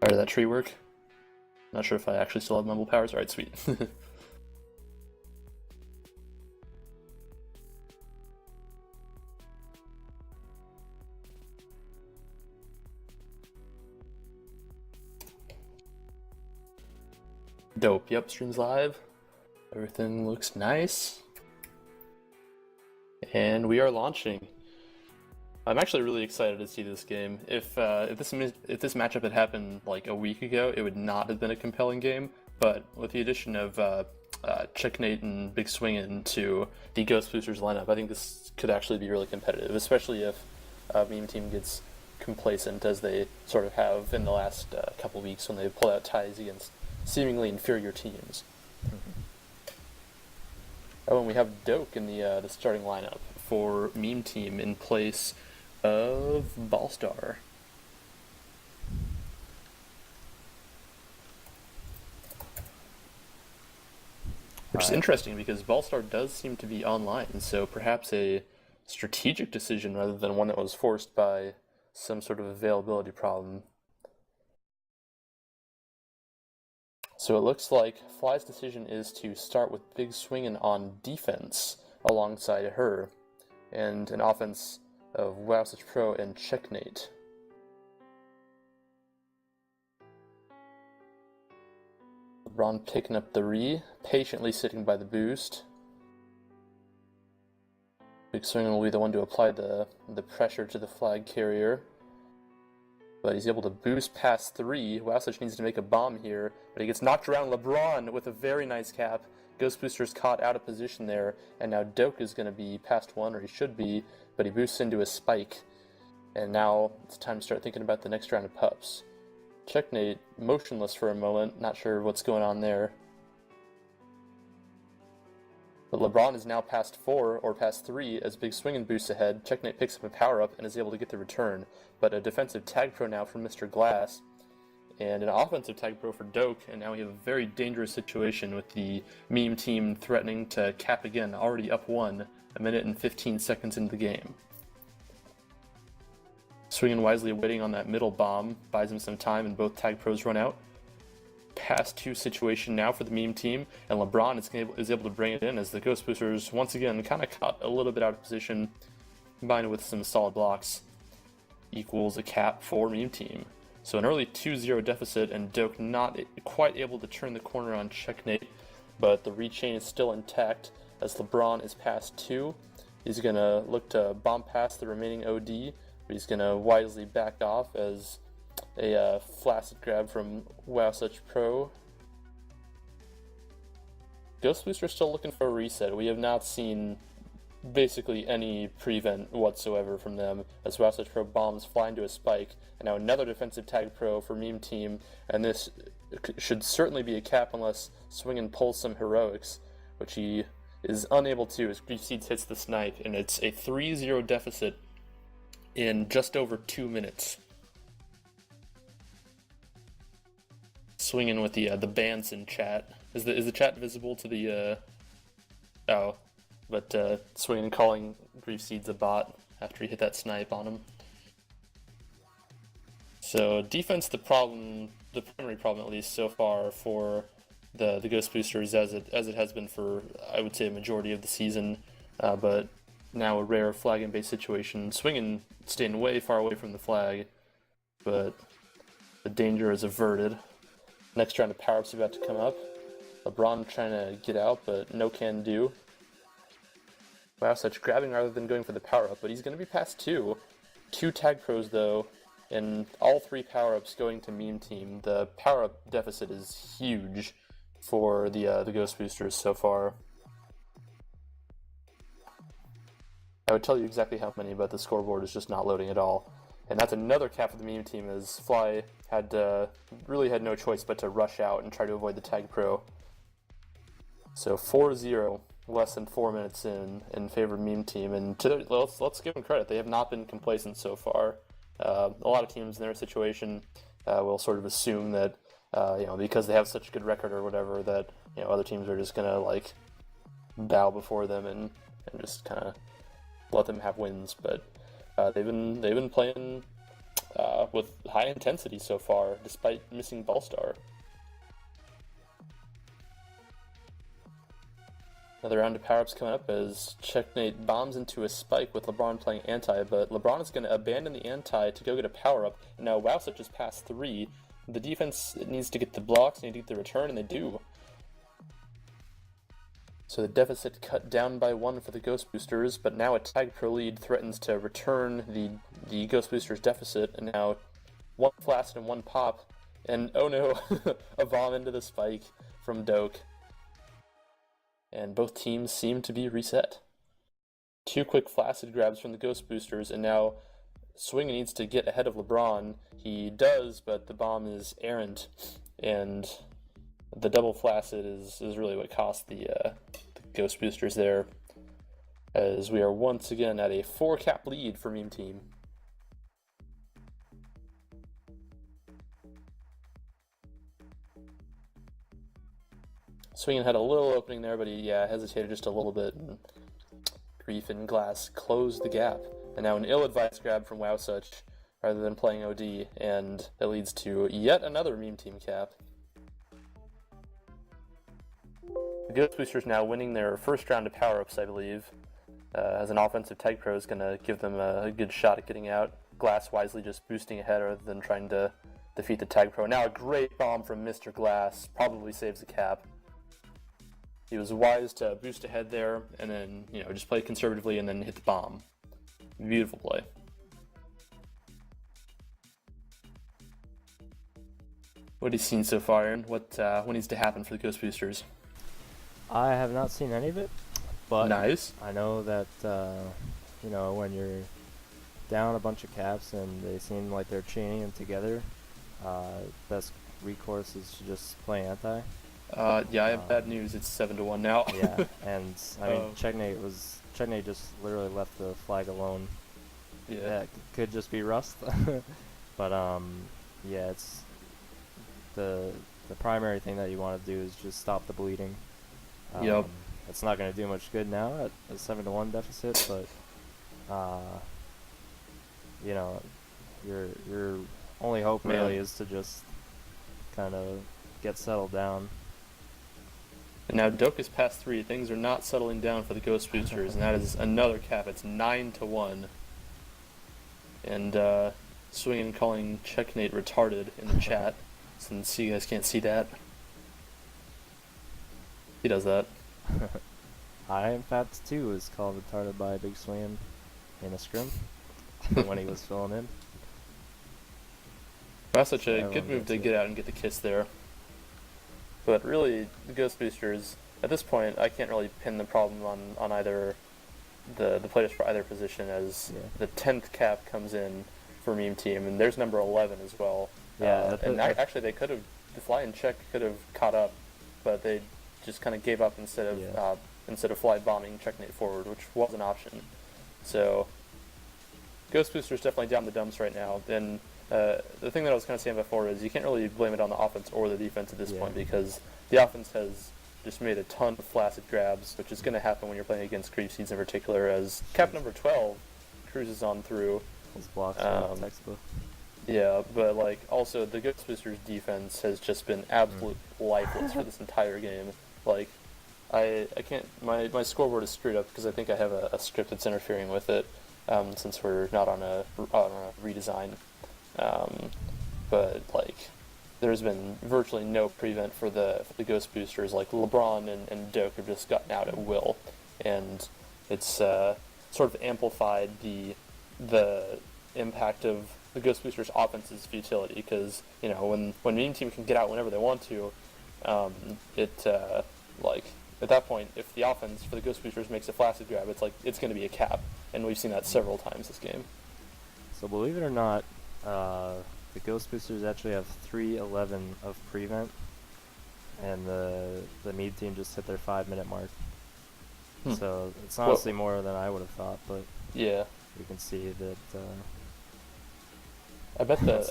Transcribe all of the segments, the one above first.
Alright, did that tree work? Not sure if I actually still have mumble powers. Alright, sweet. Dope. Yep, stream's live. Everything looks nice. And we are launching. I'm actually really excited to see this game. If this matchup had happened like a week ago, it would not have been a compelling game. But with the addition of Checknate and Big Swingin' to the Ghostboosters lineup, I think this could actually be really competitive, especially if Meme Team gets complacent as they sort of have in the last couple weeks when they pull out ties against seemingly inferior teams. Oh, and we have Doke in the starting lineup for Meme Team in place of Ballstar. Which is interesting because Ballstar does seem to be online, so perhaps a strategic decision rather than one that was forced by some sort of availability problem. So it looks like Fly's decision is to start with Big Swingin' on defense alongside her, and an offense of Wowsage Pro and Checknate. LeBron picking up the re, patiently sitting by the boost. Big Swingin' will be the one to apply the pressure to the flag carrier. But he's able to boost past 3. Wowsage needs to make a bomb here, but he gets knocked around. LeBron with a very nice cap. Ghostboosters caught out of position there, and now Doke is going to be past 1, or he should be, but he boosts into a spike. And now it's time to start thinking about the next round of pups. Checknate motionless for a moment, not sure what's going on there. But LeBron is now past 4, or past 3, as Big Swingin' boosts ahead. Checknate picks up a power-up and is able to get the return. But a defensive tag pro now from Mr. Glass, and an offensive tag pro for Doke, and now we have a very dangerous situation with the Meme Team threatening to cap again, already up 1, a minute and 15 seconds into the game. Swingin' wisely waiting on that middle bomb, buys him some time, and both tag pros run out. Pass 2 situation now for the Meme Team, and LeBron is able to bring it in as the Ghostboosters once again kind of caught a little bit out of position, combined with some solid blocks, equals a cap for Meme Team. So an early 2-0 deficit, and Doke not quite able to turn the corner on Checknate, but the rechain is still intact as LeBron is past 2. He's going to look to bomb past the remaining OD, but he's going to wisely back off as a flaccid grab from Wowsage Pro. Ghostbooster still looking for a reset. We have not seen basically any prevent whatsoever from them as Wowsage Pro bombs fly into a spike, and now another defensive tag pro for Meme Team, and this should certainly be a cap unless Swingin' pulls some heroics, which he is unable to as Grief Seeds hits the snipe, and it's a 3-0 deficit in just over 2 minutes. Swingin' with the bans in chat. Is the chat visible to the oh, but Swingin' calling Grief Seeds a bot after he hit that snipe on him. So defense, the primary problem at least so far for the Ghostboosters, as it has been for, I would say, a majority of the season, but now a rare flag and base situation. Swingin' staying way far away from the flag, but the danger is averted. Next round of power-ups about to come up. LeBron trying to get out, but no can do. Wowsage grabbing rather than going for the power-up, but he's going to be past 2. 2 tag pros though, and all 3 power-ups going to Meme Team. The power-up deficit is huge for the Ghostboosters so far. I would tell you exactly how many, but the scoreboard is just not loading at all. And that's another cap for the Meme Team, as Fly really had no choice but to rush out and try to avoid the tag pro. So 4-0, less than 4 minutes in favor of Meme Team, and let's give them credit. They have not been complacent so far. A lot of teams in their situation will sort of assume that because they have such a good record or whatever, that other teams are just gonna like bow before them and just kind of let them have wins. But they've been playing with high intensity so far, despite missing Ballstar. Another round of power-ups coming up as Checkmate bombs into a spike with LeBron playing anti, but LeBron is going to abandon the anti to go get a power-up, and now Wowsup just passed 3. The defense needs to get the blocks, need to get the return, and they do. So the deficit cut down by 1 for the Ghostboosters, but now a Tag Pro lead threatens to return the Ghostboosters deficit, and now 1 Flaccid and 1 Pop, and oh no, a bomb into the spike from Doke. And both teams seem to be reset. 2 quick Flaccid grabs from the Ghostboosters, and now Swing needs to get ahead of LeBron. He does, but the bomb is errant, and the double Flaccid is really what cost the Ghostboosters there, as we are once again at a 4-cap lead for Meme Team. Swinging had a little opening there, but he hesitated just a little bit, and Grief and Glass closed the gap. And now an ill-advised grab from Wowsuch rather than playing OD, and that leads to yet another Meme Team cap. The Ghostboosters now winning their first round of power-ups, I believe, as an offensive Tag Pro is going to give them a good shot at getting out. Glass wisely just boosting ahead rather than trying to defeat the Tag Pro. Now a great bomb from Mr. Glass, probably saves the cap. He was wise to boost ahead there, and then, just play conservatively and then hit the bomb. Beautiful play. What have you seen so far, Aaron? What needs to happen for the Ghostboosters? I have not seen any of it, but nice. I know that, when you're down a bunch of caps and they seem like they're chaining them together, best recourse is to just play anti. Yeah, I have bad news. It's 7-1 now. Yeah, and I mean, Checkmate just literally left the flag alone. Yeah, it could just be rust, but yeah, it's the primary thing that you want to do is just stop the bleeding. Yep. It's not going to do much good now at a 7-1 deficit, but your only hope really is to just kind of get settled down. And now Doke is past 3. Things are not settling down for the Ghostboosters, and that is another cap. It's 9-1. And Swinging calling Checkmate retarded in the chat, since you guys can't see that. He does that. I am Fat 2 was called retarded by Big Swing in a scrim when he was filling in. That's such a good move to get out and get the kiss there. But really, the Ghostboosters, at this point, I can't really pin the problem on either the players for either position, as the 10th cap comes in for Meme Team, and there's number 11 as well. Yeah, and actually, the Fly and Check could have caught up, but they just kind of gave up instead of Fly bombing Checkmate forward, which was an option. So, Ghostboosters definitely down the dumps right now. And the thing that I was kind of saying before is you can't really blame it on the offense or the defense at this point, because the offense has just made a ton of Flaccid grabs, which is going to happen when you're playing against Creep Seeds in particular, as cap number 12 cruises on through. His blocks are textbook. Yeah, but also the Ghostboosters defense has just been absolute lifeless for this entire game. I can't, my scoreboard is screwed up because I think I have a script that's interfering with it, since we're not on a redesign. But there's been virtually no prevent for the Ghostboosters. LeBron and Doke have just gotten out at will, and it's sort of amplified the impact of the Ghostboosters' offense's futility, because when Meme Team can get out whenever they want to, at that point, if the offense for the Ghostboosters makes a Flaccid grab, it's going to be a cap, and we've seen that several times this game. So believe it or not, the Ghostboosters actually have 3-11 of prevent, and the Meme Team just hit their 5-minute mark. So it's honestly more than I would have thought, but yeah, you can see that. I bet the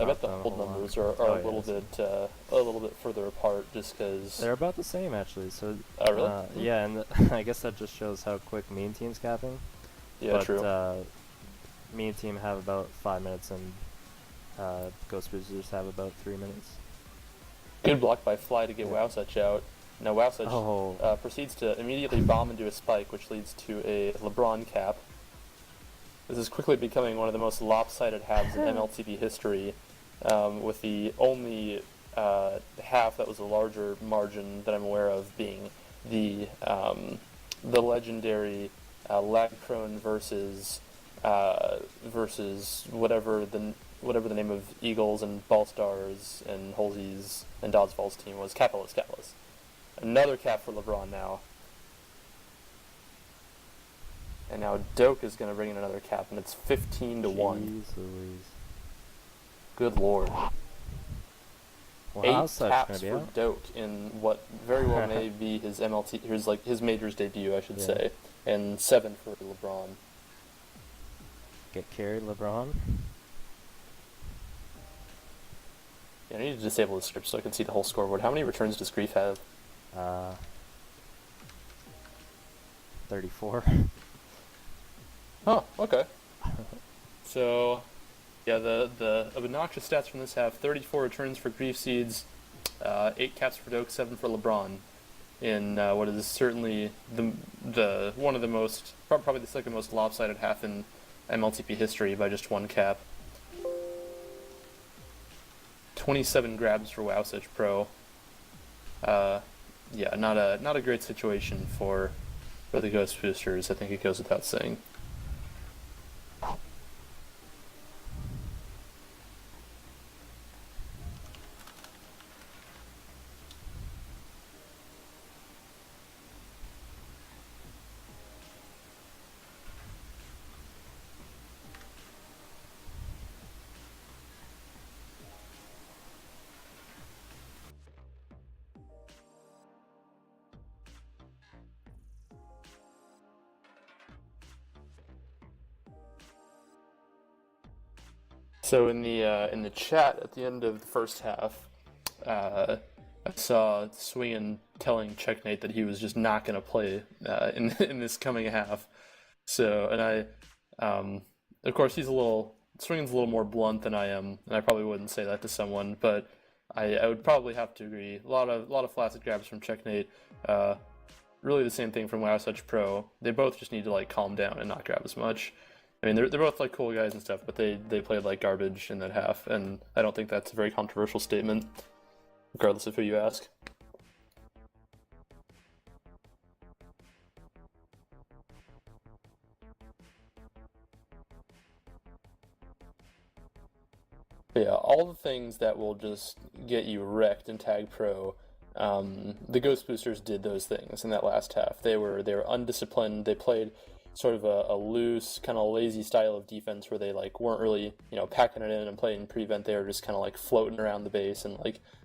hold numbers are a little bit further apart, just because they're about the same actually. So really? Yeah, and I guess that just shows how quick Meme Team's capping. Yeah, but, true. Meme Team have about 5 minutes and Ghostboosters have about 3 minutes. Good block by Fly to get Yeah. Wowsuch out. Now Wowsuch Oh. proceeds to immediately bomb into a spike, which leads to a LeBron cap. This is quickly becoming one of the most lopsided halves in MLTP history, with the only half that was a larger margin that I'm aware of being the legendary lag-prone versus whatever the name of Eagles and Ball Stars and Holsies and Doddsfall's team was. Capitalist. Another cap for LeBron now. And now Doak is going to bring in another cap, and it's 15 to 1. Jeez Louise. Good lord. Well, 8 how's Such caps gonna be for out? Doak in what very well may be his his majors debut, I should Yeah. say, and 7 for LeBron. Get carried, LeBron. Yeah, I need to disable the script so I can see the whole scoreboard. How many returns does Grief have? 34. Oh, okay. So, yeah, the obnoxious stats from this have 34 returns for Grief Seeds, 8 caps for Doak, 7 for LeBron, in what is certainly the one of the most, probably the second most lopsided half in MLTP history by just 1 cap. 27 grabs for Wowsuch Pro. Yeah, not a great situation for the Ghostboosters. I think it goes without saying. So in the chat at the end of the first half, I saw Swingin telling Checkmate that he was just not going to play in this coming half. So, and of course, Swingin's a little more blunt than I am, and I probably wouldn't say that to someone, but I would probably have to agree. A lot of flaccid grabs from Checkmate. Really the same thing from Wowsuch Pro. They both just need to calm down and not grab as much. I mean, they're both cool guys and stuff, but they played like garbage in that half, and I don't think that's a very controversial statement, regardless of who you ask. But yeah, all the things that will just get you wrecked in Tag Pro, the Ghostboosters did those things in that last half. They were undisciplined. They played sort of a loose, kind of lazy style of defense where they weren't really packing it in and playing prevent. They were just kind of floating around the base and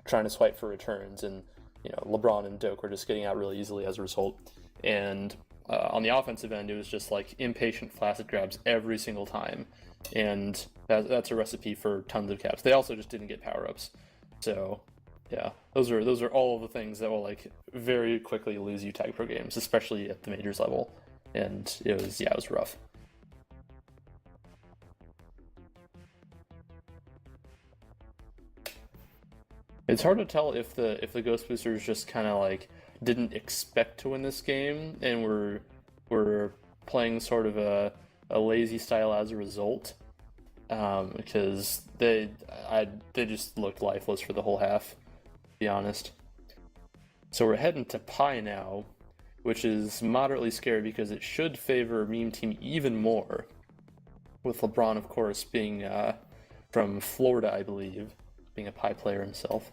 trying to swipe for returns. And LeBron and Doak were just getting out really easily as a result. And on the offensive end, it was just impatient flaccid grabs every single time, and that's a recipe for tons of caps. They also just didn't get power ups, so yeah, those are all of the things that will very quickly lose you Tag Pro games, especially at the majors level. And it was rough. It's hard to tell if the Ghostboosters just kind of didn't expect to win this game and were playing sort of a lazy style as a result, because they just looked lifeless for the whole half, to be honest. So we're heading to Pi now, which is moderately scary because it should favor Meme Team even more, with LeBron, of course, being from Florida, I believe, being a Pi player himself.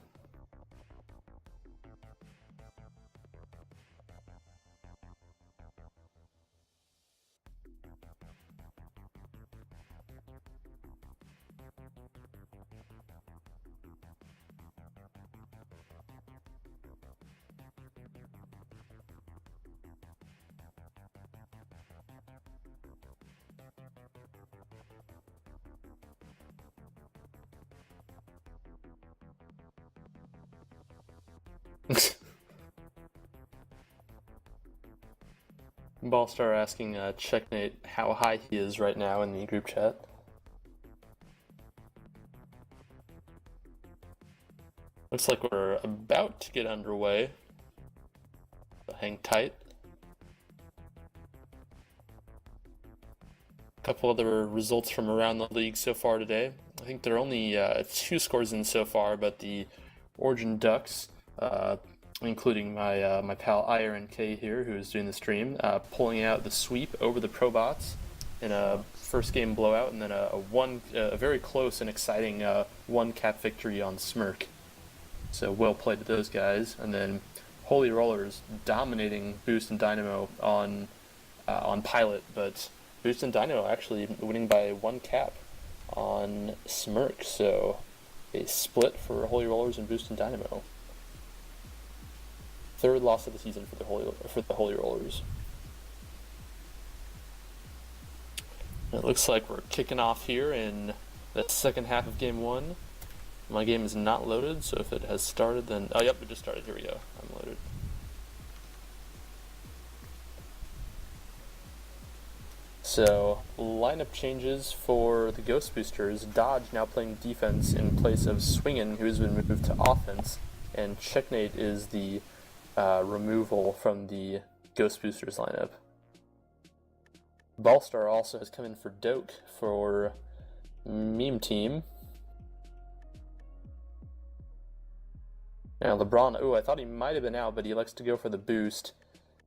Ballstar asking Checkmate how high he is right now in the group chat. Looks like we're about to get underway. So hang tight. A couple other results from around the league so far today. I think there are only 2 scores in so far, but the Origin Ducks, including my pal IRNK here, who is doing the stream, pulling out the sweep over the Probots in a first game blowout, and then a very close and exciting 1-cap victory on Smirk. So well played to those guys. And then Holy Rollers dominating Boost and Dynamo on Pilot, but Boost and Dynamo actually winning by 1 cap on Smirk. So a split for Holy Rollers and Boost and Dynamo. 3rd loss of the season for the Holy Rollers. It looks like we're kicking off here in the second half of Game 1. My game is not loaded, so if it has started, then... Oh, yep, it just started. Here we go. I'm loaded. So, lineup changes for the Ghostboosters. Dodge now playing defense in place of Swingin', who's been moved to offense. And Checkmate is the removal from the Ghostboosters lineup. Ballstar also has come in for Doke for Meme Team. Now LeBron, I thought he might have been out, but he likes to go for the boost.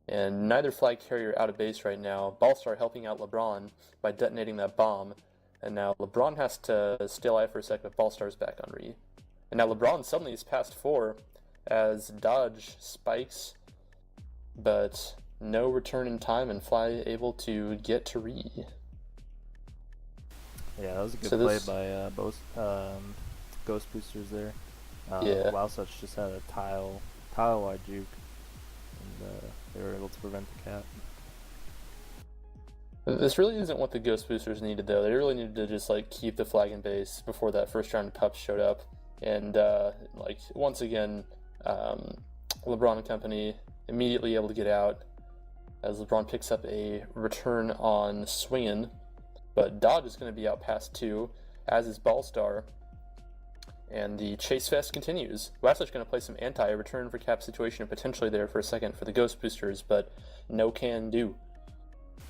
And neither flag carrier out of base right now. Ballstar helping out LeBron by detonating that bomb. And now LeBron has to stay alive for a sec, but Ballstar's back on Re. And now LeBron suddenly is past 4 as Dodge spikes, but no return in time and Fly able to get to Re. Yeah, that was a good play by both Ghostboosters there. Yeah. Wowsuch just had a tile-wide juke, and they were able to prevent the cap. This really isn't what the Ghostboosters needed, though. They really needed to just keep the flag in base before that first round of pups showed up. And once again, LeBron and company immediately able to get out as LeBron picks up a return on Swingin'. But Dodge is going to be out past 2, as is Ballstar. And the chase fest continues. Wowsuch going to play some anti-return for cap situation potentially there for a second for the Ghostboosters, but no can do.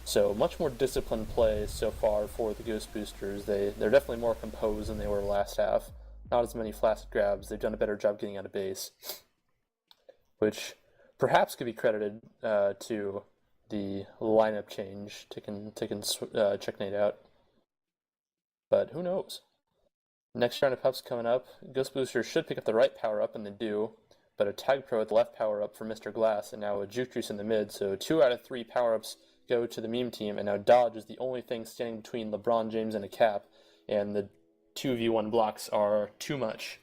So much more disciplined play so far for the Ghostboosters. They're definitely more composed than they were last half. Not as many flaccid grabs. They've done a better job getting out of base, which perhaps could be credited to the lineup change, taking Checkmate out. But who knows? Next round of pups coming up. Ghostboosters should pick up the right power up, and they do. But a Tag Pro with the left power up for Mr. Glass, and now a Juke Juice in the mid. So 2 out of 3 power ups go to the Meme Team, and now Dodge is the only thing standing between LeBron James and a cap, and the 2v1 blocks are too much.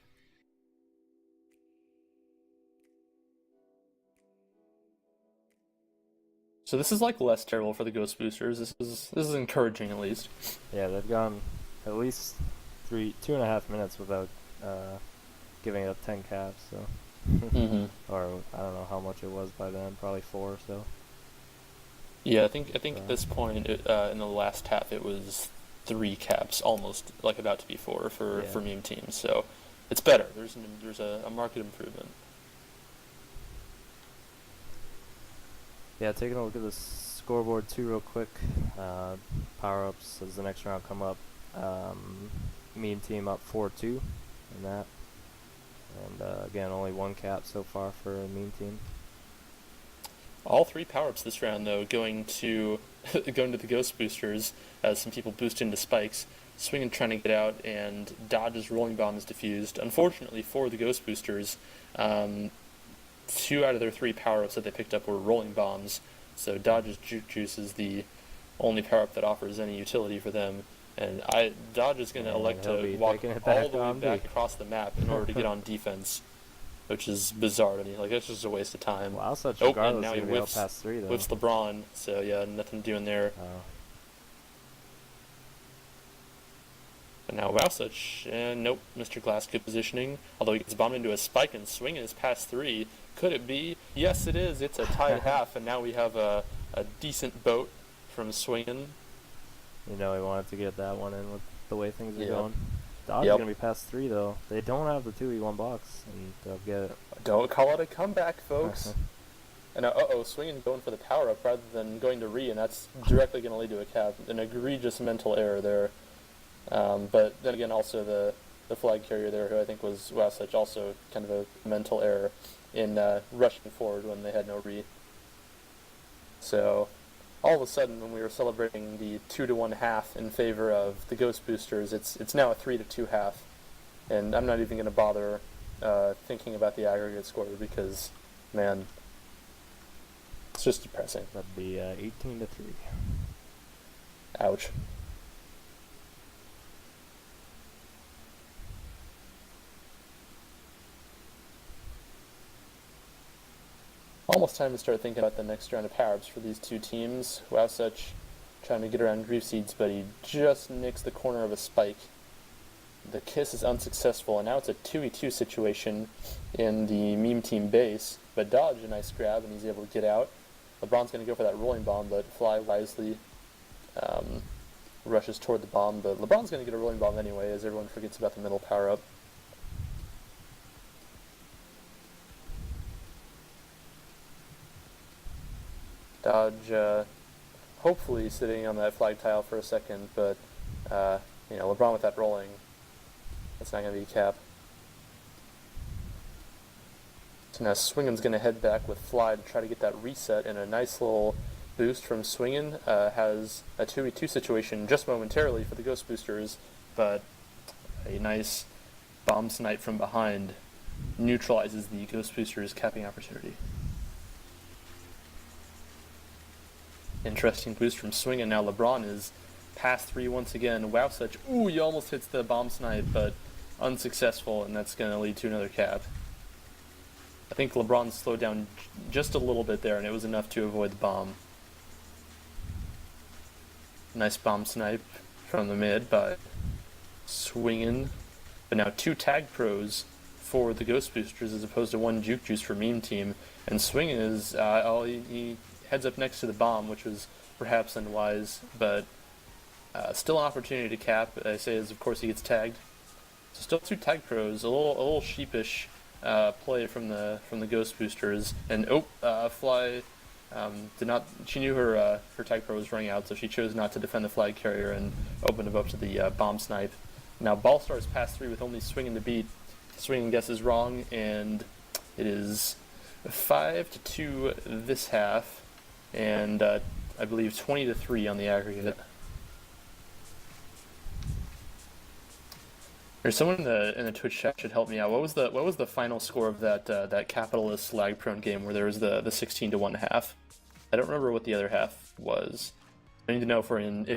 So this is less terrible for the Ghostboosters. This is encouraging at least. Yeah, they've gone at least 2.5 minutes without giving up 10 caps. So, or I don't know how much it was by then. Probably 4 or so. Yeah, I think at this point in the last half it was 3 caps, almost about to be 4 for Meme Teams. So it's better. There's a marked improvement. Yeah, taking a look at the scoreboard too real quick. Power-ups as the next round come up. Meme Team up 4-2 in that. And again, only 1 cap so far for Meme Team. All 3 power-ups this round, though, going to the Ghostboosters as some people boost into spikes. Swingin' trying to get out, and Dodge's rolling bomb is diffused. Unfortunately for the Ghostboosters, 2 out of their 3 power-ups that they picked up were rolling bombs, so Dodge's Juke Juice is the only power-up that offers any utility for them. And Dodge is going to elect to walk all the way back across the map in order to get on defense, which is bizarre to me. That's just a waste of time. Wow, such and now he whiffs past 3 though. Whiffs LeBron, so yeah, nothing doing there. But now Wowsuch, nope, Mr. Glass good positioning. Although he gets bombed into a spike and Swingin' is past 3. Could it be? Yes, it is. It's a tied half, and now we have a decent boat from Swingin'. You know, he wanted to get that one in with the way things are going. Dodge Yep. is gonna be past 3 though. They don't have the 2v1 box, and they'll get. Don't call it a comeback, folks. And now, swinging going for the power up rather than going to re, and that's directly going to lead to a cap. An egregious mental error there. But then again, also the flag carrier there, who I think was Wasich, also kind of a mental error in rushing forward when they had no re. So all of a sudden, when we were celebrating the 2-1 half in favor of the Ghostboosters, it's now a 3-2 half, and I'm not even going to bother thinking about the aggregate score because, man, it's just depressing. That'd be 18-3. Ouch. Almost time to start thinking about the next round of power-ups for these two teams. Wasich trying to get around Grief Seeds, but he just nicks the corner of a spike. The kiss is unsuccessful, and now it's a 2v2 situation in the meme team base. But Dodge, a nice grab, and he's able to get out. LeBron's going to go for that rolling bomb, but Fly wisely rushes toward the bomb. But LeBron's going to get a rolling bomb anyway, as everyone forgets about the middle power-up. Dodge, hopefully sitting on that flag tile for a second, but LeBron with that rolling, that's not going to be a cap. So now Swingin's going to head back with Fly to try to get that reset, and a nice little boost from Swingin has a 2v2 situation just momentarily for the Ghostboosters, but a nice bomb snipe from behind neutralizes the Ghostboosters' capping opportunity. Interesting boost from Swingin. Now LeBron is past 3 once again. Wasich, he almost hits the bomb snipe, but unsuccessful, and that's going to lead to another cap. I think LeBron slowed down just a little bit there, and it was enough to avoid the bomb. Nice bomb snipe from the mid by Swingin. But now 2 tag pros for the Ghostboosters as opposed to 1 juke juice for meme team. And Swingin is, he heads up next to the bomb, which was perhaps unwise, but still an opportunity to cap. I say as of course he gets tagged. So still 2 tag pros, a little sheepish play from the Ghostboosters, and Fly did not. She knew her tag pro was running out, so she chose not to defend the flag carrier and opened up to the bomb snipe. Now Ballstar's past 3 with only Swingin to beat. Swingin guesses wrong, and it is 5-2 this half, and I believe 20-3 on the aggregate. There's someone in the Twitch chat should help me out. What was the final score of that capitalist lag prone game where there was the 16-1 half? I don't remember what the other half was. I need to know if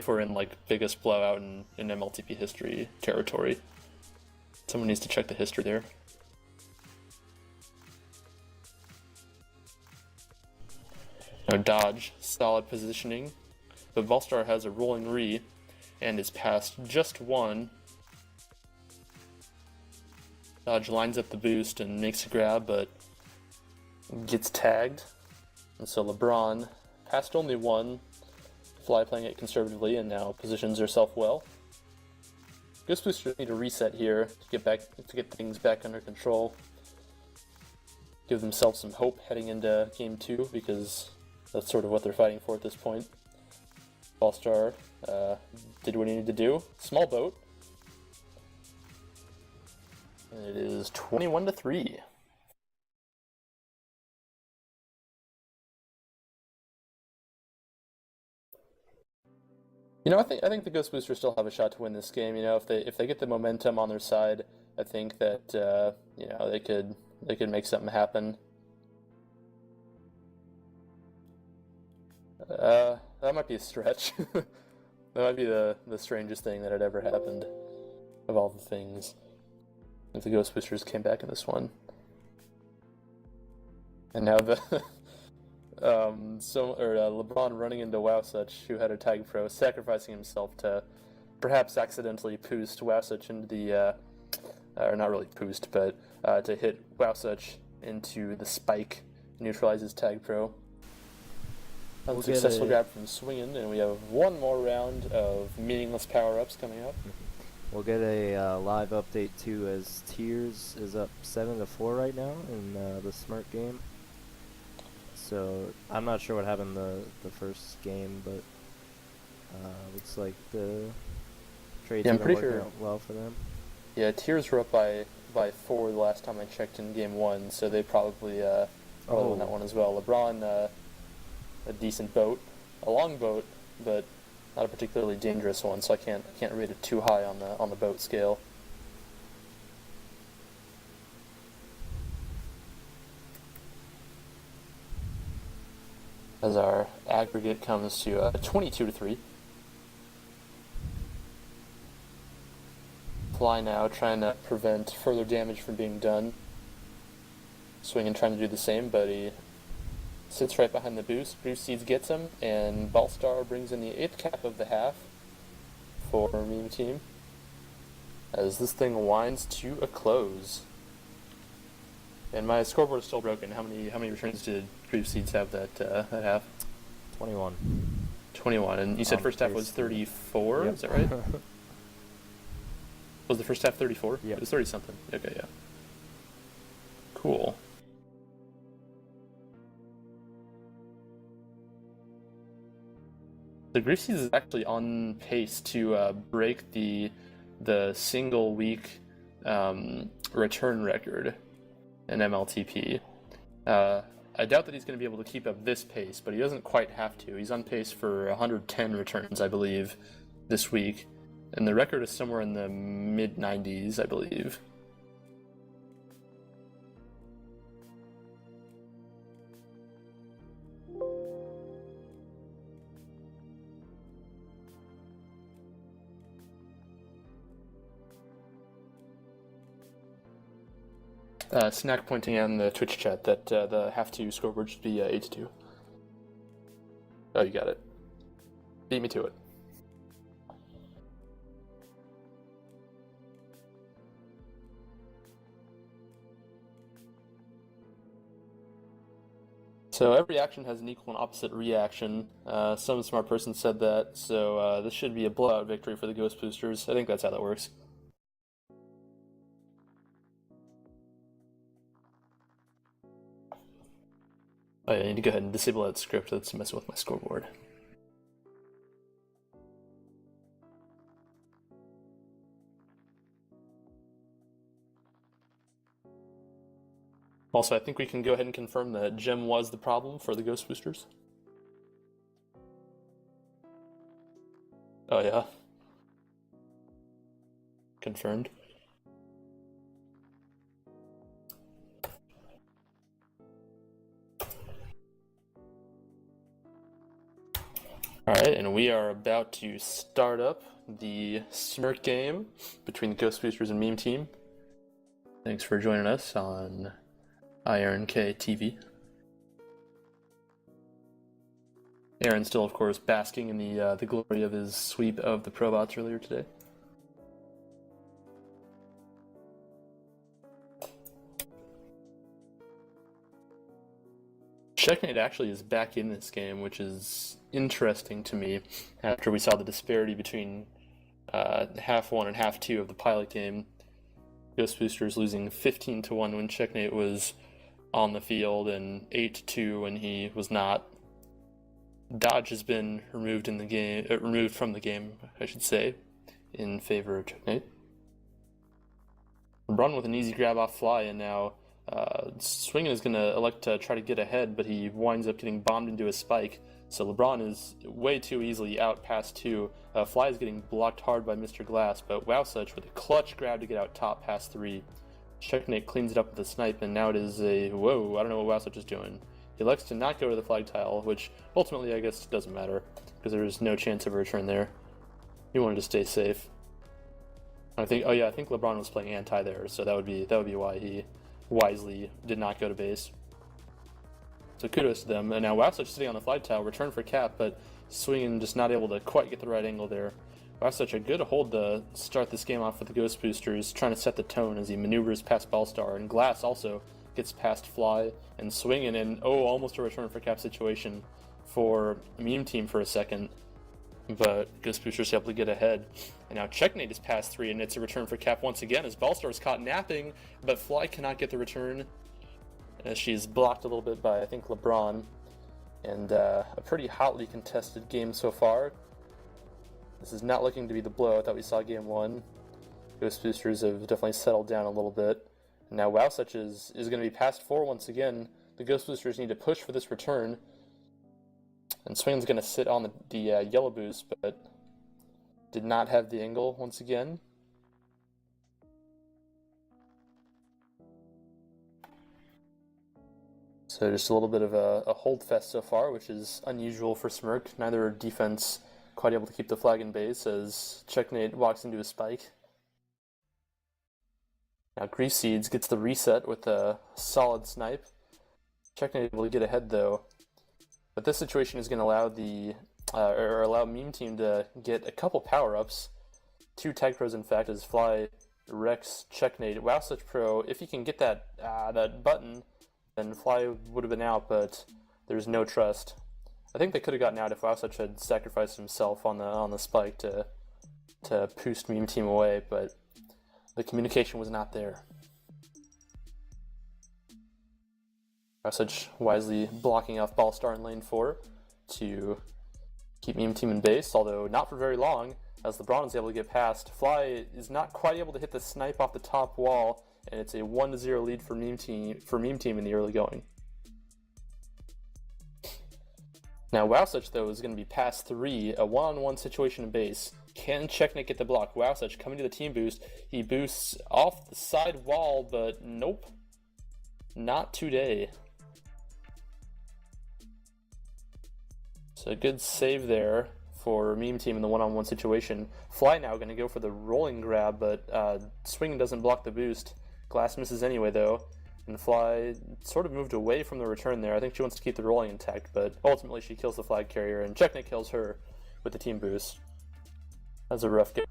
we're in like biggest blowout in MLTP history territory. Someone needs to check the history there. Now Dodge, solid positioning, but Ballstar has a rolling re and is past just 1. Dodge lines up the boost and makes a grab, but gets tagged. And so LeBron passed only 1. Fly playing it conservatively and now positions herself well. Ghostboosters need a reset here to get things back under control. Give themselves some hope heading into Game 2 because that's sort of what they're fighting for at this point. Ballstar did what he needed to do. Small boat. And it is 21-3. I think the Ghostboosters still have a shot to win this game. If they get the momentum on their side, I think that they could make something happen. That might be a stretch. That might be the strangest thing that had ever happened of all the things. If the Ghostboosters came back in this one. And now LeBron running into Wasich, who had a tag pro, sacrificing himself to perhaps accidentally boost Wasich into the, or not really boost, but to hit Wasich into the spike, neutralizes tag pro. Unsuccessful grab from Swingin, and we have one more round of meaningless power-ups coming up. We'll get a live update too, as Tears is up 7-4 right now in the Smirk game. So I'm not sure what happened the first game, but looks like the trades Yeah, I'm have been pretty working sure. out well for them. Yeah, Tears were up by 4 the last time I checked in game 1, so they probably won that one as well. LeBron, a decent boat, a long boat, but not a particularly dangerous one, so I can't rate it too high on the boat scale. As our aggregate comes to 22-3. Fly now trying to prevent further damage from being done. Swinging trying to do the same, but he sits right behind the boost. Boost Seeds gets him, and Ballstar brings in the 8th cap of the half for Meme Team. As this thing winds to a close. And my scoreboard is still broken. How many returns did Boost Seeds have that half? 21. 21, and you said On first half pace. was 34, Yep. is that right? Was the first half 34? Yep. It was 30 something. Okay, yeah. Cool. The Grief Seeds is actually on pace to break the single week return record in MLTP. I doubt that he's going to be able to keep up this pace, but he doesn't quite have to. He's on pace for 110 returns, I believe, this week. And the record is somewhere in the mid-90s, I believe. Snack pointing out in the Twitch chat that the half-2 scoreboard should be 8-2. Oh, you got it. Beat me to it. So every action has an equal and opposite reaction. Some smart person said that, so this should be a blowout victory for the Ghostboosters. I think that's how that works. Oh yeah, I need to go ahead and disable that script that's messing with my scoreboard. Also, I think we can go ahead and confirm that Gem was the problem for the Ghostboosters. Oh yeah. Confirmed. Alright, and we are about to start up the Smirk game between the Ghostboosters and Meme Team. Thanks for joining us on IRNK TV. Aaron still, of course, basking in the glory of his sweep of the Probots earlier today. Checkmate actually is back in this game, which is interesting to me after we saw the disparity between half 1 and half 2 of the pilot game. Ghostboosters losing 15-1 when Checkmate was on the field and 8-2 when he was not. Dodge has been removed from the game, I should say, in favor of Checkmate. LeBron with an easy grab off Fly, and now Swinging is going to elect to try to get ahead, but he winds up getting bombed into a spike. So LeBron is way too easily out past 2. Fly is getting blocked hard by Mr. Glass, but Wowsuch with a clutch grab to get out top past 3. Checkmate cleans it up with a snipe, and now it is a whoa, I don't know what Wowsuch is doing. He elects to not go to the flag tile, which ultimately I guess doesn't matter, because there's no chance of a return there. He wanted to stay safe. I think LeBron was playing anti there, so that would be why he wisely did not go to base. So kudos to them. And now Wowsuch sitting on the flag tile, return for cap, but Swinging just not able to quite get the right angle there. Wowsuch a good hold to start this game off with the Ghostboosters, trying to set the tone as he maneuvers past Ballstar, and Glass also gets past Fly and Swinging, and almost a return for cap situation for Meme Team for a second. but Ghostboosters able to get ahead. And now Checkmate is past 3, and it's a return for Cap once again as Ballstar is caught napping, but Fly cannot get the return as she's blocked a little bit by, I think, LeBron. And a pretty hotly contested game so far. This is not looking to be the blowout that we saw game 1. Ghostboosters have definitely settled down a little bit. And now Wowsuch is going to be past 4 once again. The Ghostboosters need to push for this return. And Swing's going to sit on the yellow boost, but did not have the angle once again. So just a little bit of a hold fest so far, which is unusual for Smirk. Neither defense quite able to keep the flag in base as Checkmate walks into a spike. Now Grief Seeds gets the reset with a solid snipe. Checkmate able to get ahead though. But this situation is going to allow allow Meme Team to get a couple power-ups. 2 tag pros in fact, as Fly, Rex, Checkmate. Wowsuch Pro, if he can get that button, then Fly would have been out, but there's no trust. I think they could have gotten out if Wowsuch had sacrificed himself on the spike to boost Meme Team away, but the communication was not there. Wowsuch wisely blocking off Ballstar in lane 4 to keep Meme Team in base, although not for very long, as LeBron is able to get past. Fly is not quite able to hit the snipe off the top wall, and it's a 1-0 lead for Meme Team in the early going. Now Wowsuch though is going to be past 3, a 1-on-1 situation in base. Can Checkmate get the block? Wowsuch coming to the team boost. He boosts off the side wall, but nope. Not today. So a good save there for Meme Team in the 1-on-1 situation. Fly now going to go for the rolling grab, but Swing doesn't block the boost. Glass misses anyway though, and Fly sort of moved away from the return there. I think she wants to keep the rolling intact, but ultimately she kills the flag carrier, and Checkmate kills her with the team boost. That's a rough go.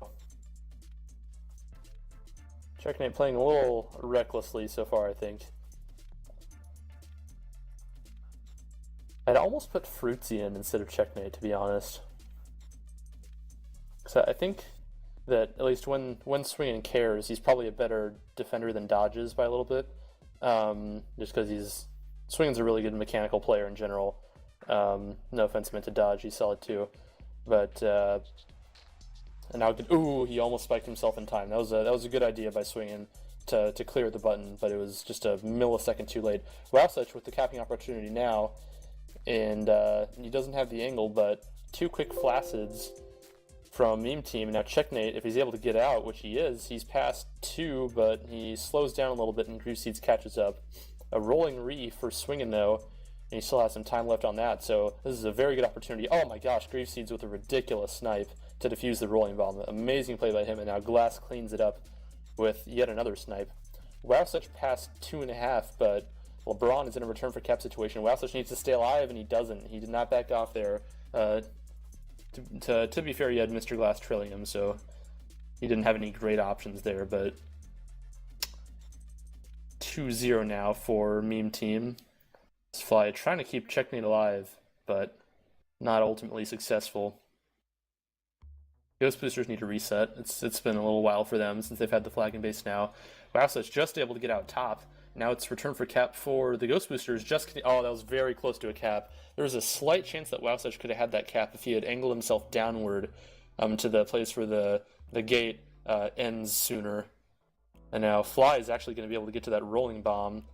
Checkmate playing a little recklessly so far, I think. I'd almost put Fruitsy in instead of Checkmate, to be honest. So I think that at least when Swinging cares, he's probably a better defender than Dodges by a little bit. Just because Swinging's a really good mechanical player in general. No offense meant to Dodge, he's solid too. But and now he almost spiked himself in time. That was a good idea by Swinging to clear the button, but it was just a millisecond too late. Wowsuch with the capping opportunity now, and he doesn't have the angle, but 2 quick flacids from Meme Team, and now Checkmate, if he's able to get out, which he is, he's past 2, but he slows down a little bit and Grief Seeds catches up. A rolling re for Swingin' though, and he still has some time left on that, so this is a very good opportunity. Oh my gosh, Grief Seeds with a ridiculous snipe to defuse the rolling bomb. Amazing play by him, and now Glass cleans it up with yet another snipe. Wowsuch past 2.5, but LeBron is in a return for cap situation. Wowsuch needs to stay alive, and he doesn't. He did not back off there. To be fair, he had Mr. Glass trailing him, so he didn't have any great options there, but 2-0 now for Meme Team. Fly trying to keep Checkmate alive, but not ultimately successful. Ghostboosters need to reset. It's been a little while for them since they've had the flag in base now. Wowsuch just able to get out top. Now it's return for cap for the Ghostboosters. Oh, that was very close to a cap. There was a slight chance that Wowsuch could have had that cap if he had angled himself downward to the place where the gate ends sooner. And now Fly is actually going to be able to get to that rolling bomb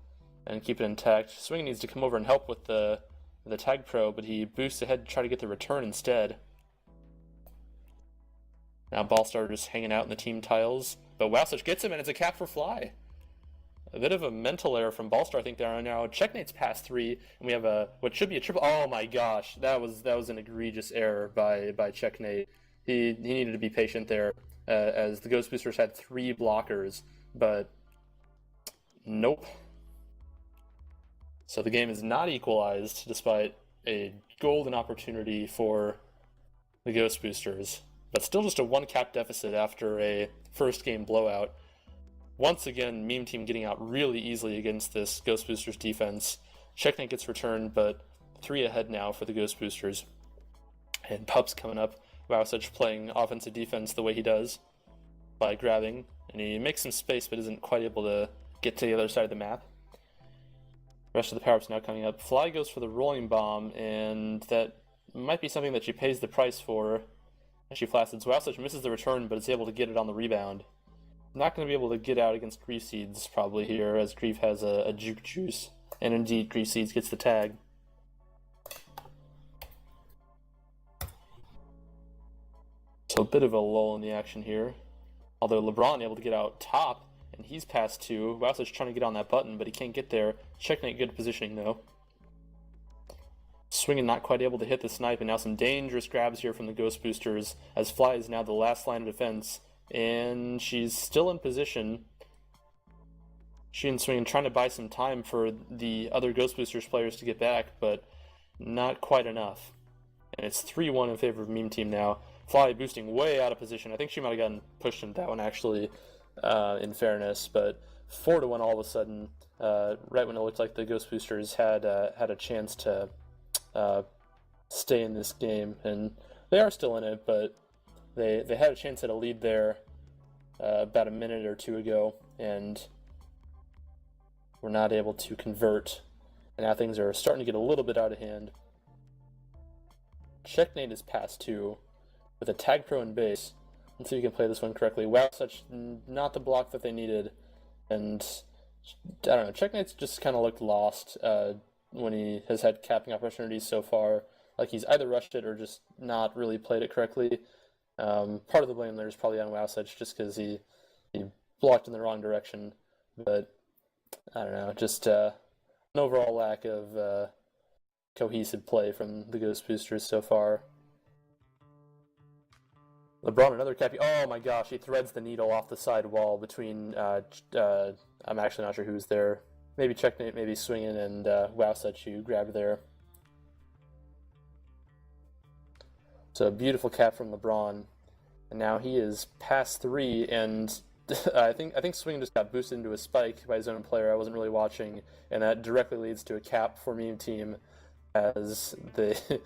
and keep it intact. Swing needs to come over and help with the tag pro, but he boosts ahead to try to get the return instead. Now Ballstar just hanging out in the team tiles, but Wowsuch gets him, and it's a cap for Fly. A bit of a mental error from Ballstar, I think. There are now Checkmate's past 3, and we have what should be a triple. Oh my gosh, that was an egregious error by Checkmate. He needed to be patient there, as the Ghostboosters had 3 blockers, but nope. So the game is not equalized, despite a golden opportunity for the Ghostboosters, but still just a 1 cap deficit after a first game blowout. Once again, Meme Team getting out really easily against this Ghostboosters defense. Checkmate gets returned, but 3 ahead now for the Ghostboosters. And Pup's coming up Wowsuch playing offensive defense the way he does by grabbing, and he makes some space but isn't quite able to get to the other side of the map. Rest of the power-ups now coming up. Fly goes for the rolling bomb, and that might be something that she pays the price for as she flaccid. Wowsuch misses the return, but is able to get it on the rebound. Not going to be able to get out against Grief Seeds probably here, as Grief has a juke juice, and indeed Grief Seeds gets the tag. So a bit of a lull in the action here. Although LeBron able to get out top, and he's past two. Wowsuch trying to get on that button, but he can't get there. Checkmate, good positioning though. Swinging not quite able to hit the snipe, and now some dangerous grabs here from the Ghostboosters, as Fly is now the last line of defense, and she's still in position. She and Swing trying to buy some time for the other Ghostboosters players to get back, but not quite enough. And it's 3-1 in favor of Meme Team now. Fly boosting way out of position. I think she might have gotten pushed into that one actually, in fairness, but 4-1 all of a sudden, right when it looked like the Ghostboosters had a chance to stay in this game, and they are still in it, but they had a chance at a lead there about a minute or two ago, and were not able to convert. And now things are starting to get a little bit out of hand. Checkmate is past two with a tag pro in base. Let's see if we can play this one correctly. Wowsuch, not the block that they needed, and I don't know. Checkmate's just kind of looked lost when he has had capping opportunities so far. Like he's either rushed it or just not really played it correctly. Part of the blame there is probably on Wowsuch just because he blocked in the wrong direction. But I don't know, just an overall lack of cohesive play from the Ghostboosters so far. LeBron, another cappy. Oh my gosh, he threads the needle off the side wall between, I'm actually not sure who's there. Maybe Checkmate, maybe Swingin', and Wowsuch who grabbed there. So a beautiful cap from LeBron. And now he is past three, and I think Swingin' just got boosted into a spike by his own player. I wasn't really watching, and that directly leads to a cap for Meme Team as the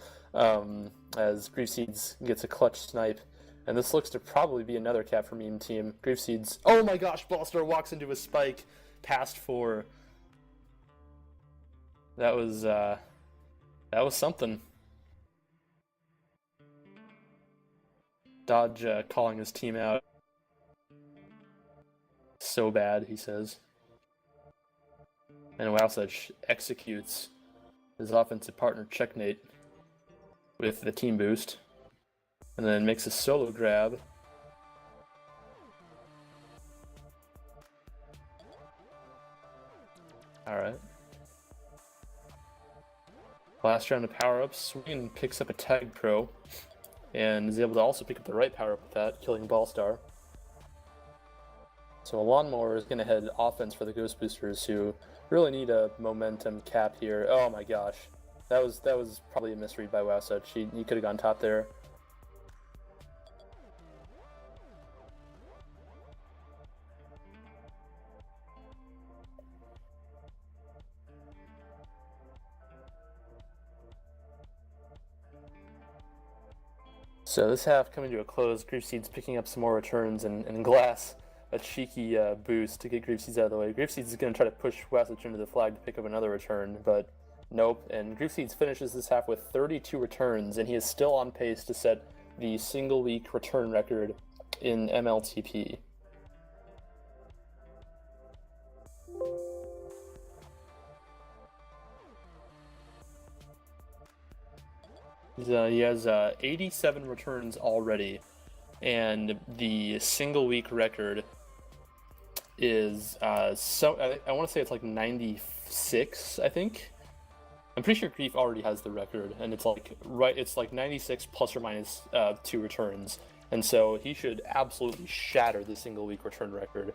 as Grief Seeds gets a clutch snipe. And this looks to probably be another cap for Meme Team. Grief Seeds. Oh my gosh, Ballstar walks into a spike past four. That was something. Dodge calling his team out. So bad, he says. And Wowsuch executes his offensive partner Checkmate with the team boost. And then makes a solo grab. Alright. Last round of power-ups. Swing picks up a tag pro. And is able to also pick up the right power-up with that, killing Ballstar. So a lawnmower is going to head offense for the Ghostboosters, who really need a momentum cap here. Oh my gosh. That was probably a misread by Wowsuch. He could have gone top there. So this half coming to a close. Grief Seeds picking up some more returns, and Glass a cheeky boost to get Grief Seeds out of the way. Grief Seeds is going to try to push Wowsuch into the flag to pick up another return, but nope. And Grief Seeds finishes this half with 32 returns, and he is still on pace to set the single-week return record in MLTP. He has 87 returns already, and the single week record is I want to say it's like 96, I think. I'm pretty sure Grief already has the record, and it's like 96 plus or minus 2 returns, and so he should absolutely shatter the single week return record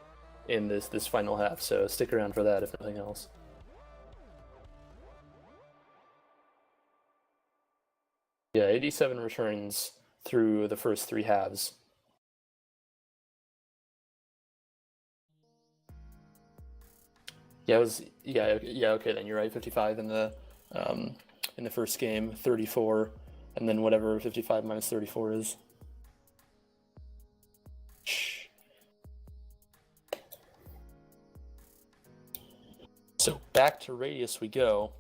in this final half. So stick around for that, if nothing else. Yeah, 87 returns through the first 3 halves. Yeah, okay then, you're right. 55 in the first game, 34, and then whatever 55 minus 34 is. So back to Radius we go.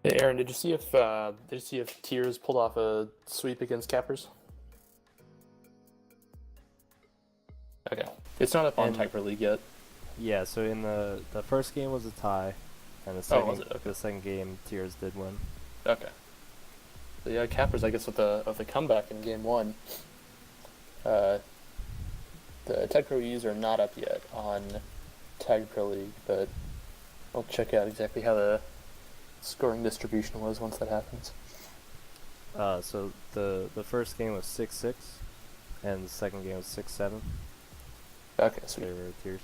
Hey Aaron, did you see if Tears pulled off a sweep against Cappers? Okay, it's not up on Typer League yet. Yeah, so in the first game was a tie, and was it? Okay. the second game Tears did win. Okay. So yeah, Cappers, I guess, with the comeback in game 1. The Tag Pro E's are not up yet on Tag Pro League, but I'll check out exactly how the scoring distribution was once that happens. So the first game was 6-6, and the second game was 6-7. Okay, sweet. Favor of Tears.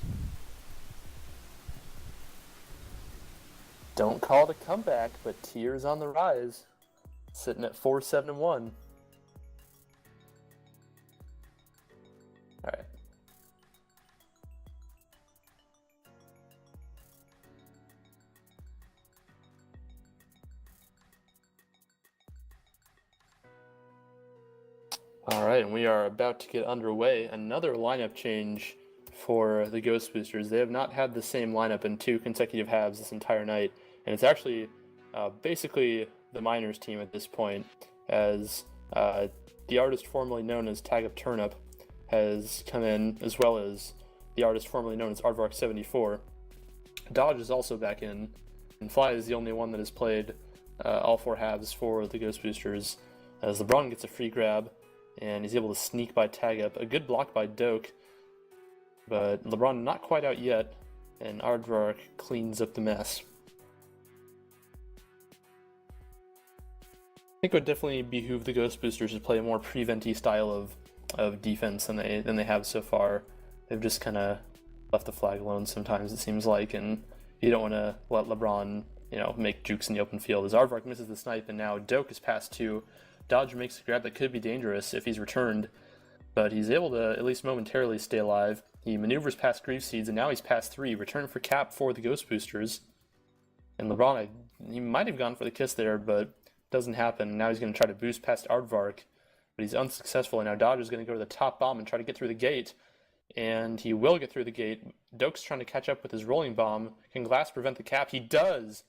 Don't call it a comeback, but Tears on the rise, sitting at 4-7-1. All right. All right, and we are about to get underway. Another lineup change for the Ghostboosters. They have not had the same lineup in 2 consecutive halves this entire night, and it's actually basically the minors team at this point, as the artist formerly known as Tag Up Turnip has come in, as well as the artist formerly known as Aardvark74. Dodge is also back in, and Fly is the only one that has played all 4 halves for the Ghostboosters, as LeBron gets a free grab, and he's able to sneak by Tag Up. A good block by Doak, but LeBron not quite out yet, and Aardvark cleans up the mess. I think it would definitely behoove the Ghostboosters to play a more prevent-y style of defense than they have so far. They've just kind of left the flag alone sometimes, it seems like, and you don't want to let LeBron, make jukes in the open field. As Aardvark misses the snipe, and now Doak is past 2. Dodge makes a grab that could be dangerous if he's returned, but he's able to at least momentarily stay alive. He maneuvers past Grief Seeds, and now he's past 3. Return for cap for the Ghostboosters. And LeBron, he might have gone for the kiss there, but doesn't happen. Now he's going to try to boost past Aardvark, but he's unsuccessful, and now Dodge is going to go to the top bomb and try to get through the gate, and he will get through the gate. Doak's trying to catch up with his rolling bomb. Can Glass prevent the cap? He does!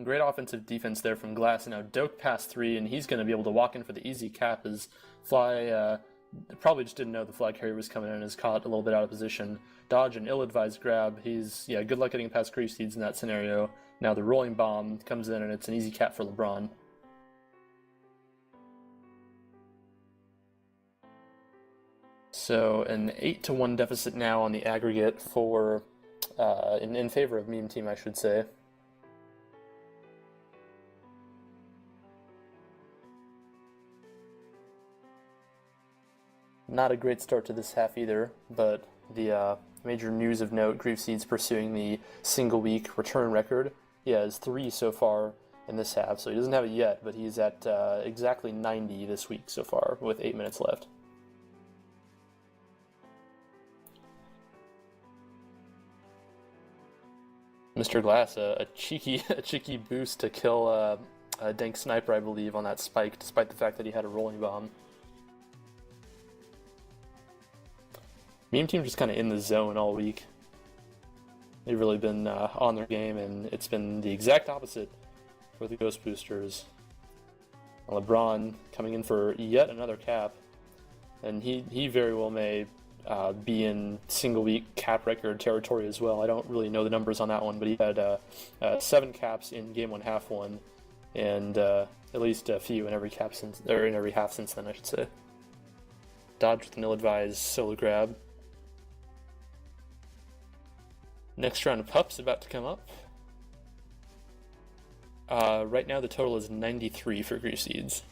Great offensive defense there from Glass, and now Doak past 3, and he's going to be able to walk in for the easy cap as Fly probably just didn't know the flag carrier was coming in and is caught a little bit out of position. Dodge an ill-advised grab. He's, good luck getting past Grief Seeds in that scenario. Now the rolling bomb comes in, and it's an easy cap for LeBron. So an 8-1 deficit now on the aggregate for in favor of Meme Team, I should say. Not a great start to this half either, but the major news of note, Grief Seeds pursuing the single-week return record. He has 3 so far in this half, so he doesn't have it yet, but he's at exactly 90 this week so far, with 8 minutes left. Mr. Glass, a cheeky boost to kill a Dank Sniper, I believe, on that spike, despite the fact that he had a rolling bomb. Meme Team just kind of in the zone all week. They've really been on their game, and it's been the exact opposite for the Ghostboosters. LeBron coming in for yet another cap, and he very well may be in single-week cap record territory as well. I don't really know the numbers on that one, but he had 7 caps in Game 1, Half 1, and at least a few in every half since then, I should say. Dodge with an ill-advised solo grab. Next round of pups about to come up. Right now the total is 93 for Grief Seeds.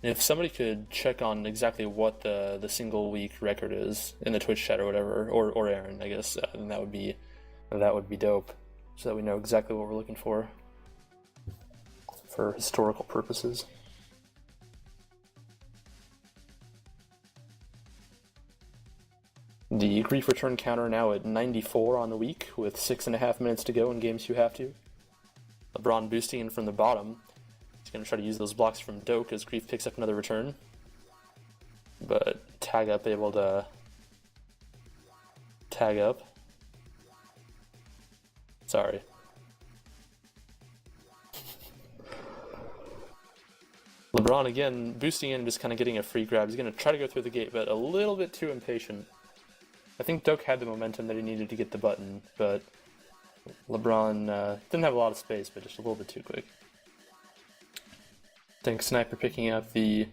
If somebody could check on exactly what the single week record is in the Twitch chat or whatever, or Aaron, I guess, then that would be dope, so that we know exactly what we're looking for historical purposes. The grief return counter now at 94 on the week, with 6.5 minutes to go in games you have to. LeBron boosting in from the bottom. He's going to try to use those blocks from Doke as Grief picks up another return. But Tag Up able to tag up. Sorry. LeBron again boosting in, just kind of getting a free grab. He's going to try to go through the gate, but a little bit too impatient. I think Doke had the momentum that he needed to get the button, but LeBron didn't have a lot of space, but just a little bit too quick. Think Sniper picking up the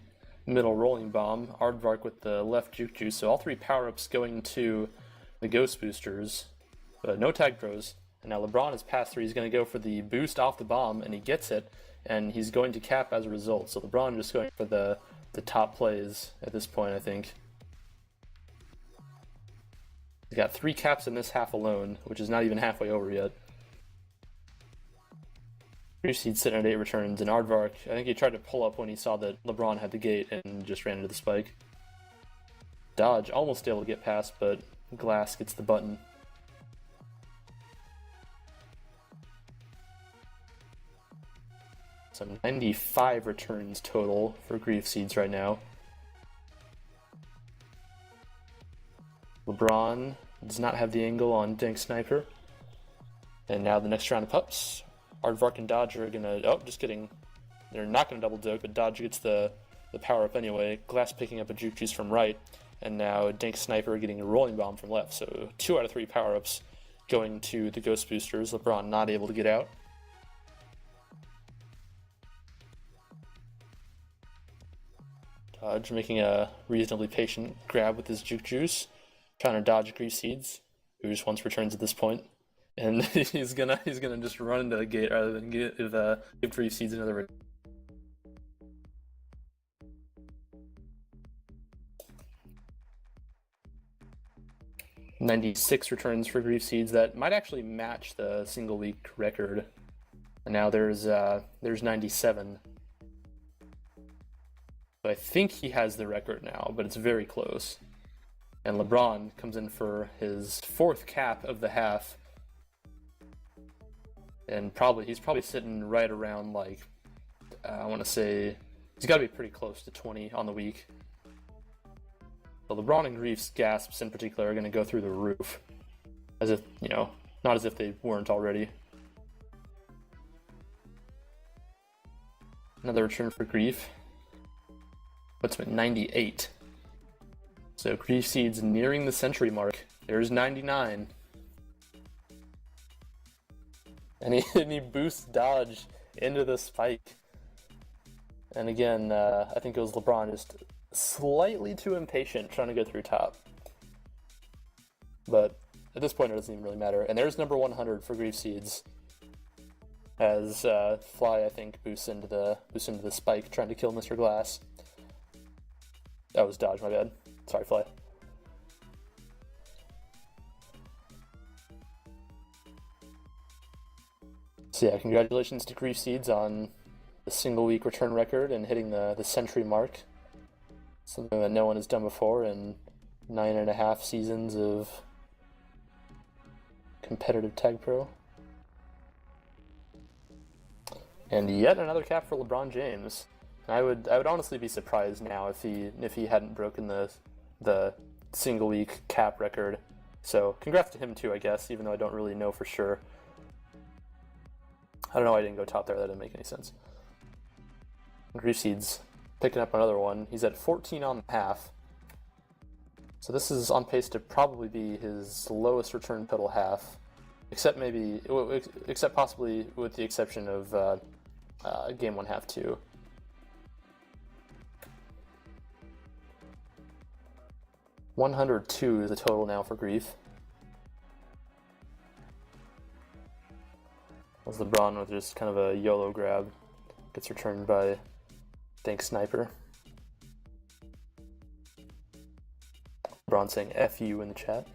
middle rolling bomb, Aardvark with the left juke juice, so all three power-ups going to the Ghost Boosters, but no tag pros. And now LeBron is past three, he's going to go for the boost off the bomb, and he gets it, and he's going to cap as a result. So LeBron just going for the top plays at this point, I think. He's got 3 caps in this half alone, which is not even halfway over yet. Seed's sitting at 8 returns, and Aardvark, I think he tried to pull up when he saw that LeBron had the gate and just ran into the spike. Dodge almost able to get past, but Glass gets the button. So 95 returns total for Grief Seeds right now. LeBron does not have the angle on Dank Sniper. And now the next round of pups. Aardvark and Dodge are gonna, oh, just kidding. They're not gonna double Doke, but Dodge gets the power up anyway. Glass picking up a juke juice from right. And now Dank Sniper getting a rolling bomb from left. So 2 out of 3 power ups going to the Ghost Boosters. LeBron not able to get out. Dodge making a reasonably patient grab with his juke juice. Trying to dodge Grief Seeds, who just wants returns at this point. And he's gonna just run into the gate rather than give Grief Seeds another return. $96 returns for Grief Seeds. That might actually match the single week record. And now there's 97. So I think he has the record now, but it's very close. And LeBron comes in for his 4th cap of the half. And he's probably sitting right around, like, I want to say, he's got to be pretty close to 20 on the week. So LeBron and Grief's gasps in particular are going to go through the roof. As if, not as if they weren't already. Another return for Grief. Puts him at 98. So Grief Seeds nearing the century mark. There's 99. And he boosts Dodge into the spike. And again, I think it was LeBron just slightly too impatient trying to go through top. But at this point, it doesn't even really matter. And there's number 100 for Grief Seeds. As Fly, I think, boosts into the spike, trying to kill Mr. Glass. That was Dodge, my bad. Sorry, Fly. So yeah, congratulations to Grief Seeds on the single week return record and hitting the century mark. Something that no one has done before in 9.5 seasons of competitive Tag Pro. And yet another cap for LeBron James. I would honestly be surprised now if he hadn't broken the single week cap record. So congrats to him too, I guess, even though I don't really know for sure. I don't know why I didn't go top there. That didn't make any sense. Grief Seeds picking up another one. He's at 14 on the half. So this is on pace to probably be his lowest return total half, except possibly with the exception of game 1 half 2. $102 is the total now for Grief. As LeBron with just kind of a YOLO grab gets returned by Dank Sniper. LeBron saying F you in the chat.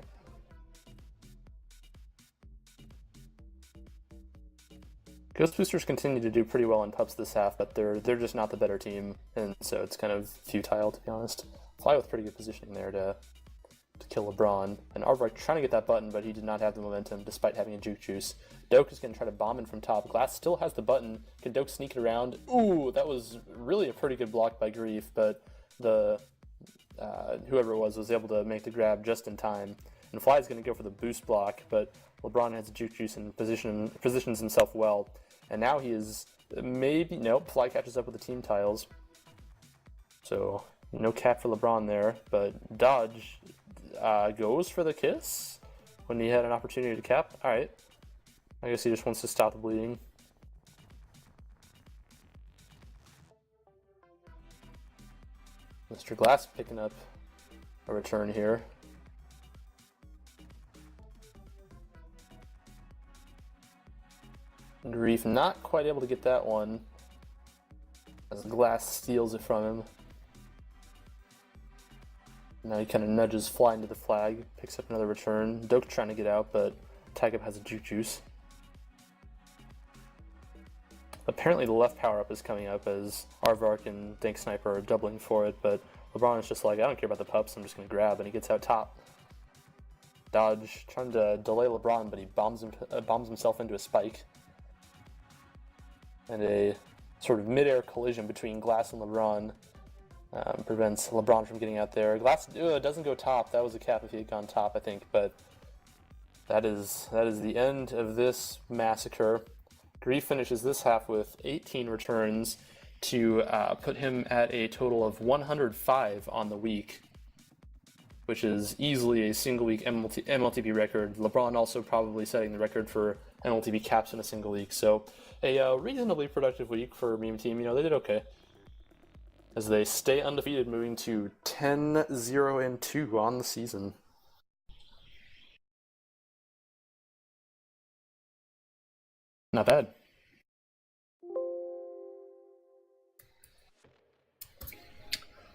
Ghostboosters continue to do pretty well in pups this half, but they're just not the better team, and so it's kind of futile, to be honest. Fly with pretty good positioning there to kill LeBron, and Aardvark trying to get that button, but he did not have the momentum despite having a juke juice. Doke is going to try to bomb in from top. Glass still has the button. Can Doke sneak it around? Ooh, that was really a pretty good block by Grief, but the whoever it was able to make the grab just in time. And Fly is going to go for the boost block, but LeBron has a juke juice and positions himself well. And now he is nope, Fly catches up with the team tiles. So no cap for LeBron there, but Dodge goes for the kiss when he had an opportunity to cap. Alright. I guess he just wants to stop the bleeding. Mr. Glass picking up a return here. Grief not quite able to get that one as Glass steals it from him. Now he kind of nudges Fly into the flag, picks up another return. Doke trying to get out, but Tag Up has a juke juice. Apparently the left power-up is coming up as Aardvark and Dank Sniper are doubling for it, but LeBron is just like, I don't care about the pups, I'm just going to grab, and he gets out top. Dodge trying to delay LeBron, but he bombs himself into a spike. And a sort of mid-air collision between Glass and LeBron prevents LeBron from getting out there. Glass doesn't go top. That was a cap if he had gone top, I think, but that is the end of this massacre. Grief finishes this half with 18 returns to put him at a total of 105 on the week, which is easily a single-week MLTP record. LeBron also probably setting the record for MLTP caps in a single week. So a reasonably productive week for Meme Team. You know, they did okay as they stay undefeated, moving to 10-0-2 on the season. Not bad.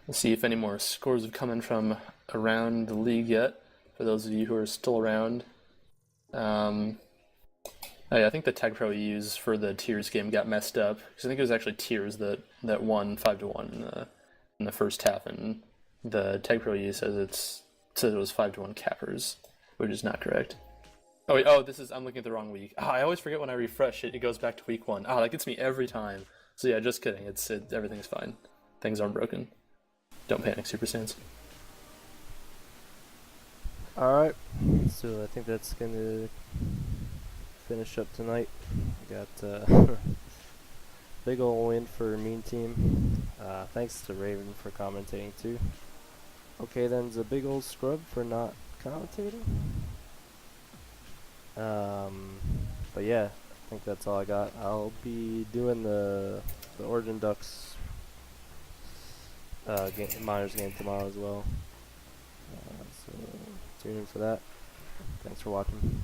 Let's see if any more scores have come in from around the league yet, for those of you who are still around. I think the Tag Pro you use for the Tears game got messed up, because I think it was actually Tears that won 5-1 in the first half, and the Tag Pro you says it was 5-1 Cappers, which is not correct. Oh wait, I'm looking at the wrong week. I always forget when I refresh it, it goes back to week 1. That gets me every time. So yeah, just kidding. Everything's fine. Things aren't broken. Don't panic, Super Sans. Alright, so I think that's gonna finish up tonight. We got big ol' win for Mean Team. Thanks to Raven for commentating too. Okay, then it's a big old scrub for not commentating. But yeah, I think that's all I got. I'll be doing the Origin Ducks Miners game tomorrow as well. So tune in for that. Thanks for watching.